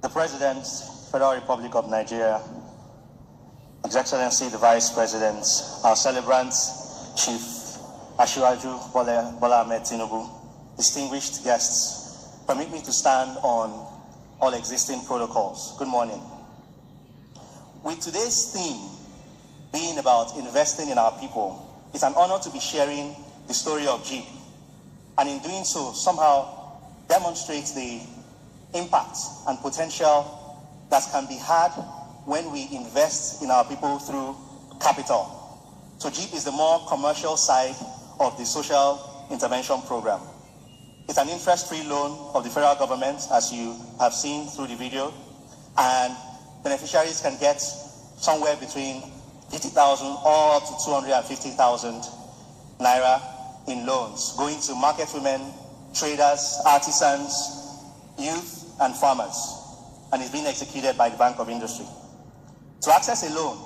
The President, Federal Republic of Nigeria, His Excellency the Vice President, our celebrants, Chief Asiwaju Bola Ahmed Tinubu, distinguished guests, permit me to stand on all existing protocols. Good morning. With today's theme being about investing in our people, it's an honor to be sharing the story of GEEP, and in doing so, somehow demonstrates the impact and potential that can be had when we invest in our people through capital. So GEEP is the more commercial side of the social intervention program. It's an interest-free loan of the federal government, as you have seen through the video, and beneficiaries can get somewhere between 50,000 or up to 250,000 naira in loans, going to market women, traders, artisans, youth, and farmers, and is being executed by the Bank of Industry. To access a loan,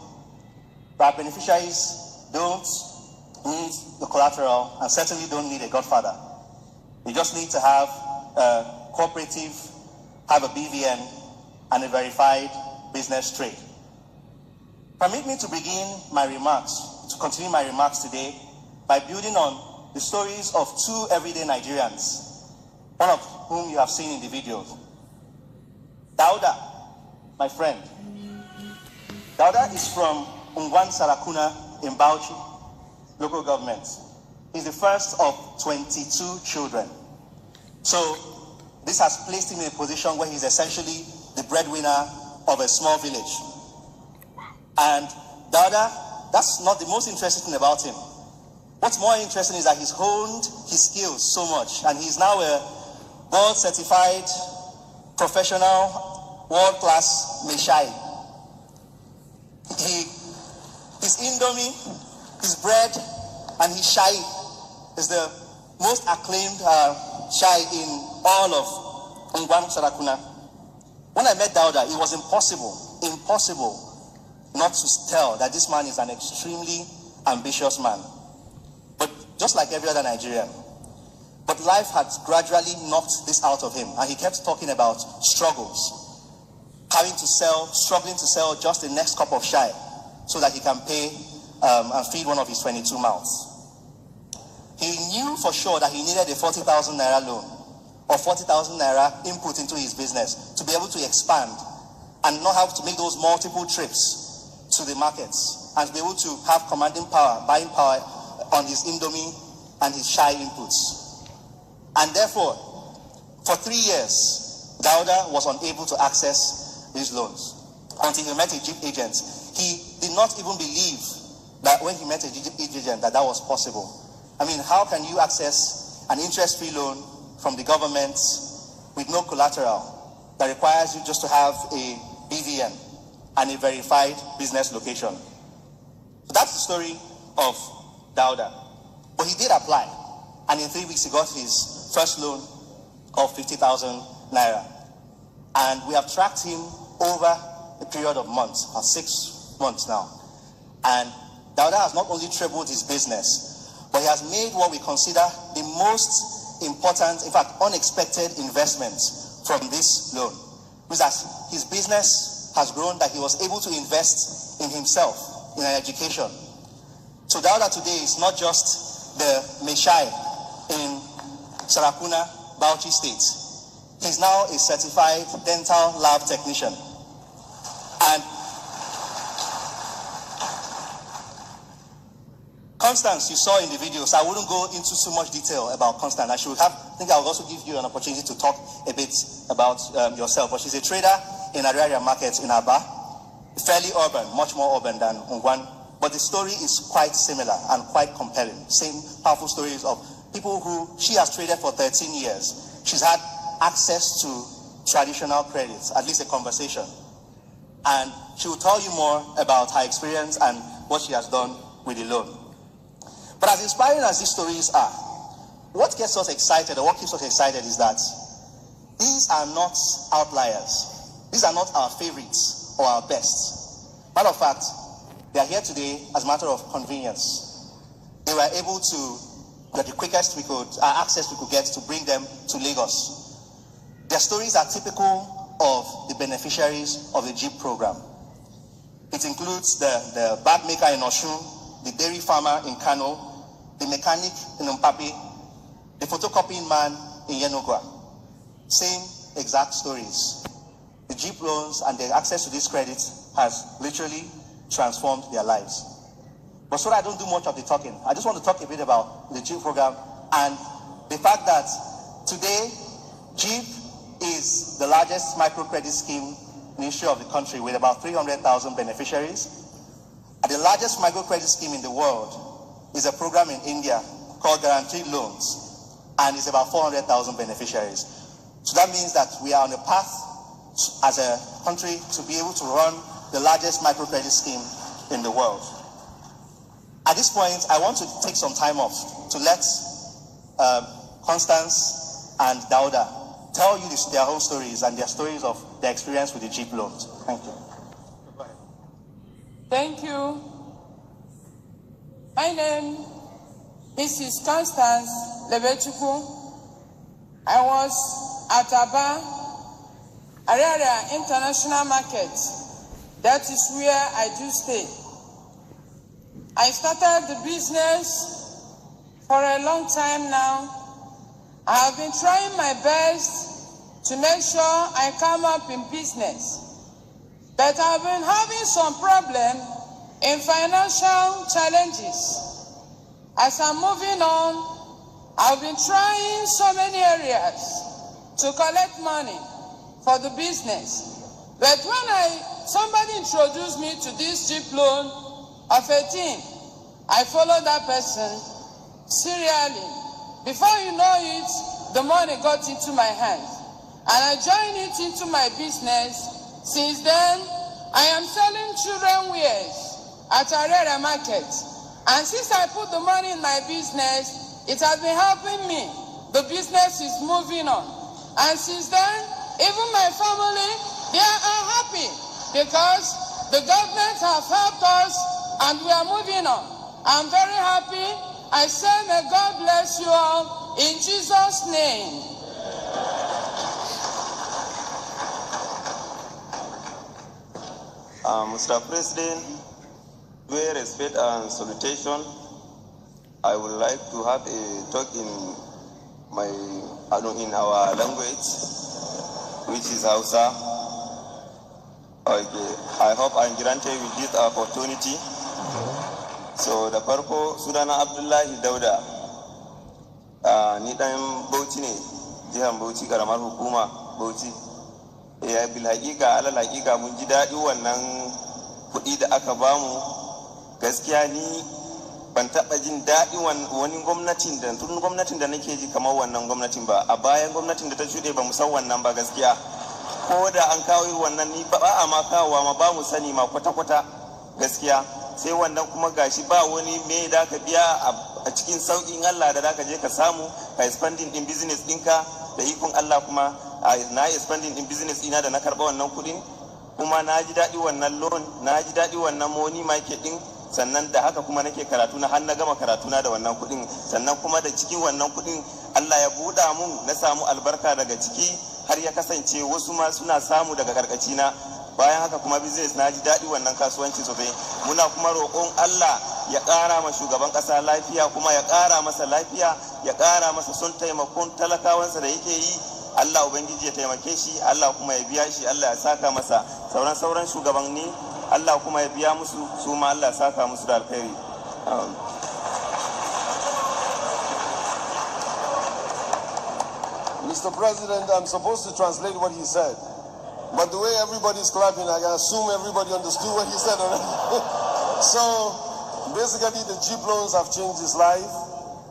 our beneficiaries don't need the collateral and certainly don't need a godfather. You just need to have a cooperative, have a BVN, and a verified business trade. Permit me to begin my remarks, to continue my remarks today by building on the stories of two everyday Nigerians, one of whom you have seen in the video. Dauda, my friend. Dauda is from Ungwan Sarakuna in Bauchi, local government. He's the first of 22 children. So this has placed him in a position where he's essentially the breadwinner of a small village. And Dauda, that's not the most interesting thing about him. What's more interesting is that he's honed his skills so much, and he's now a board-certified, professional, world-class Meshai. His Indomie, his bread, and his shai is the most acclaimed shai in all of Ungwan Sarakuna. When I met Dauda, it was impossible not to tell that this man is an extremely ambitious man. But just like every other Nigerian. But life had gradually knocked this out of him, and he kept talking about struggles. Struggling to sell just the next cup of shai so that he can pay and feed one of his 22 mouths. He knew for sure that he needed a 40,000 naira loan or 40,000 naira input into his business to be able to expand and not have to make those multiple trips to the markets, and to be able to have commanding power, buying power on his Indomie and his shai inputs. And therefore, for 3 years, Dauda was unable to access these loans until he met a GEEP agent. He did not even believe that when he met a GEEP agent that was possible. I mean, how can you access an interest-free loan from the government with no collateral that requires you just to have a BVN and a verified business location? So that's the story of Dauda. But he did apply, and in 3 weeks he got his first loan of 50,000 naira. And we have tracked him over a period of months, 6 months now. And Dauda has not only trebled his business, but he has made what we consider the most important, in fact, unexpected investment from this loan. Which is that his business has grown, that he was able to invest in himself, in an education. So Dauda today is not just the Meshai in Sarakuna, Bauchi State. He's now a certified dental lab technician. And Constance, you saw in the video, so I wouldn't go into too much detail about Constance. I think I'll also give you an opportunity to talk a bit about yourself. But she's a trader in agrarian markets in Aba, fairly urban, much more urban than Ungwan. But the story is quite similar and quite compelling. Same powerful stories of people who she has traded for 13 years. She's had access to traditional credits, at least a conversation. And she will tell you more about her experience and what she has done with the loan. But as inspiring as these stories are, what gets us excited, or what keeps us excited, is that these are not outliers. These are not our favorites or our best. Matter of fact, they are here today as a matter of convenience. They were able to get the quickest access we could get to bring them to Lagos. Their stories are typical of the beneficiaries of the GEEP program. It includes the bag maker in Osun, the dairy farmer in Kano, the mechanic in Mpapi, the photocopying man in Yenogwa. Same exact stories. The GEEP loans and the access to this credit has literally transformed their lives. But so I don't do much of the talking. I just want to talk a bit about the GEEP program and the fact that today GEEP is the largest microcredit scheme in the history of the country with about 300,000 beneficiaries. And the largest microcredit scheme in the world is a program in India called Guaranteed Loans, and it's about 400,000 beneficiaries. So that means that we are on a path as a country to be able to run the largest microcredit scheme in the world. At this point, I want to take some time off to let Constance and Dauda tell you their whole stories and their stories of their experience with the GEEP loans. Thank you. Thank you. My name is Constance Lebechuku. I was at Aba, Arara International Market. That is where I do stay. I started the business for a long time now. I have been trying my best to make sure I come up in business. But I've been having some problem in financial challenges. As I'm moving on, I've been trying so many areas to collect money for the business. But when somebody introduced me to this GEEP loan of 18, I followed that person serially. Before you know it, the money got into my hands. And I joined it into my business. Since then, I am selling children wears at Arera Market. And since I put the money in my business, it has been helping me. The business is moving on. And since then, even my family, they are happy because the government have helped us and we are moving on. I'm very happy. I say, may God bless you all in Jesus' name. Mr. President, with respect and salutation, I would like to have a talk in our language, which is Hausa. Okay, I hope I'm granted with this opportunity. So the farko sunana Abdullahi Dauda, ni dan Bauchi ne, jihar Bauchi karamar hukuma Bauchi. Bil haƙiƙa alal haƙiƙa mun ji daɗi wannan kuɗi da aka bamu. Gaskiya ni ban taɓa jin daɗi wani gwamnatin da tun gwamnatin da nake ji kamar wannan gwamnatin ba. A bayan gwamnatin da ta shuɗe ba mu san wannan ba gaskiya. Ko da an kawo wannan ni ba a ma kawowa ma ba mu sani ma kwata-kwata gaskiya. Sai wannan kuma gashi ba wani me da ka biya a cikin sauƙin Allah da ka je ka samu ka expanding din business ɗinka da ikon Allah kuma na expanding din business ina da na karɓa wannan kuɗin kuma na ji daɗi wannan loan na ji daɗi wannan money market ɗin sannan da haka kuma nake karatu na har na gama karatu na da wannan kuɗin sannan kuma da cikin wannan kuɗin Allah ya buɗa mun na samu albarka daga ciki har ya kasance wasu ma suna samu daga karkaci na. Bayan haka kuma business na ji daɗi wannan kasuwanci sosai. Muna kuma roƙon Allah ya ƙara ma shugaban ƙasa lafiya kuma ya ƙara masa lafiya ya ƙara masa son taimakon talakawansa da yake yi. Allah Ubangiji ya taimake shi, Allah kuma ya biya shi, Allah ya saka masa. Sauran shugabanni Allah kuma ya biya musu, su ma Allah ya saka musu da alkhairi. Mr. President, I'm supposed to translate what he said. But the way everybody's clapping, I can assume everybody understood what he said already. So, basically, the GEEP loans have changed his life.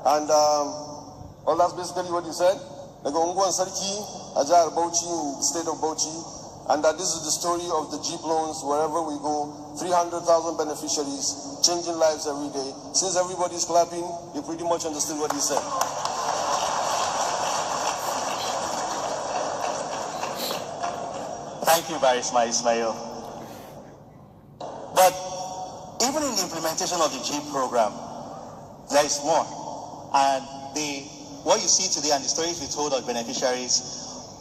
And, well, that's basically what he said. Nagongwan Sarki, Ajar Bauchi, in the state of Bauchi. And that this is the story of the GEEP loans wherever we go. 300,000 beneficiaries, changing lives every day. Since everybody's clapping, you pretty much understood what he said. Thank you, Barisma Ismail. But even in the implementation of the GEEP program, there is more. And what you see today and the stories we told of beneficiaries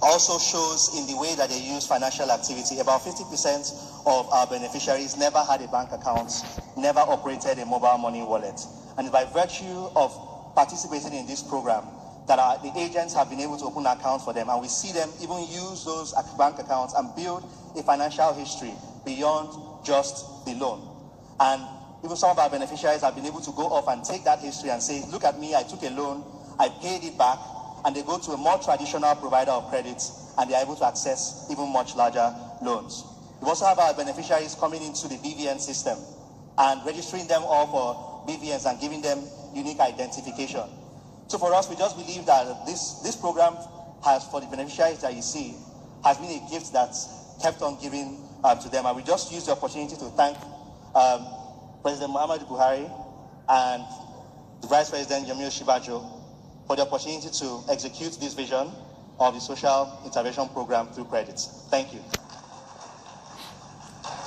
also shows in the way that they use financial activity. About 50% of our beneficiaries never had a bank account, never operated a mobile money wallet. And by virtue of participating in this program, that the agents have been able to open accounts for them, and we see them even use those bank accounts and build a financial history beyond just the loan. And even some of our beneficiaries have been able to go off and take that history and say, look at me, I took a loan, I paid it back, and they go to a more traditional provider of credit, and they are able to access even much larger loans. We also have our beneficiaries coming into the BVN system and registering them all for BVNs and giving them unique identification. So for us, we just believe that this program has, for the beneficiaries that you see, has been a gift that's kept on giving to them. And we just use the opportunity to thank President Buhari and the Vice President Yemi Osinbajo for the opportunity to execute this vision of the social intervention program through credits. Thank you.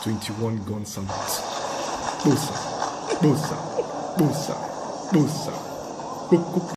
21 gun salutes. Bosa, bosa, bosa, bosa.